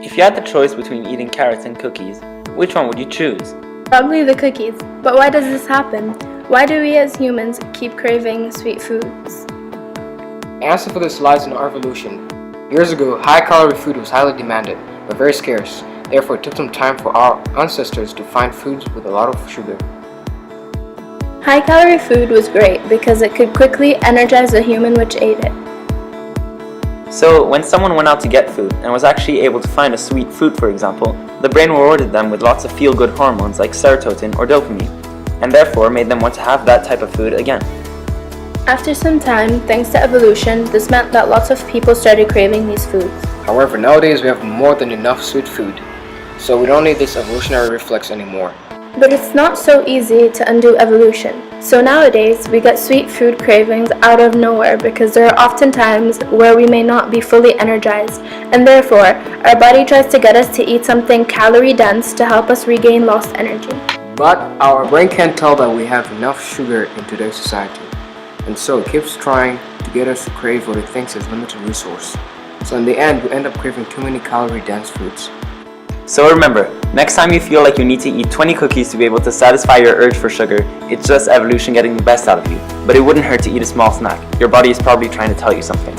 If you had the choice between eating carrots and cookies, which one would you choose? Probably the cookies. But why does this happen? Why do we as humans keep craving sweet foods? The answer for this lies in our evolution. Years ago, high-calorie food was highly demanded, but very scarce. Therefore, it took some time for our ancestors to find foods with a lot of sugar. High-calorie food was great because it could quickly energize a human which ate it. So, when someone went out to get food and was actually able to find a sweet fruit, for example, the brain rewarded them with lots of feel-good hormones like serotonin or dopamine, and therefore made them want to have that type of food again. After some time, thanks to evolution, this meant that lots of people started craving these foods. However, nowadays we have more than enough sweet food, so we don't need this evolutionary reflex anymore. But it's not so easy to undo evolution. So nowadays, we get sweet food cravings out of nowhere because there are often times where we may not be fully energized, and therefore, our body tries to get us to eat something calorie-dense to help us regain lost energy. But our brain can't tell that we have enough sugar in today's society, and so it keeps trying to get us to crave what it thinks is limited resource. So in the end, we end up craving too many calorie-dense foods. So remember, next time you feel like you need to eat 20 cookies to be able to satisfy your urge for sugar, it's just evolution getting the best out of you. But it wouldn't hurt to eat a small snack. Your body is probably trying to tell you something.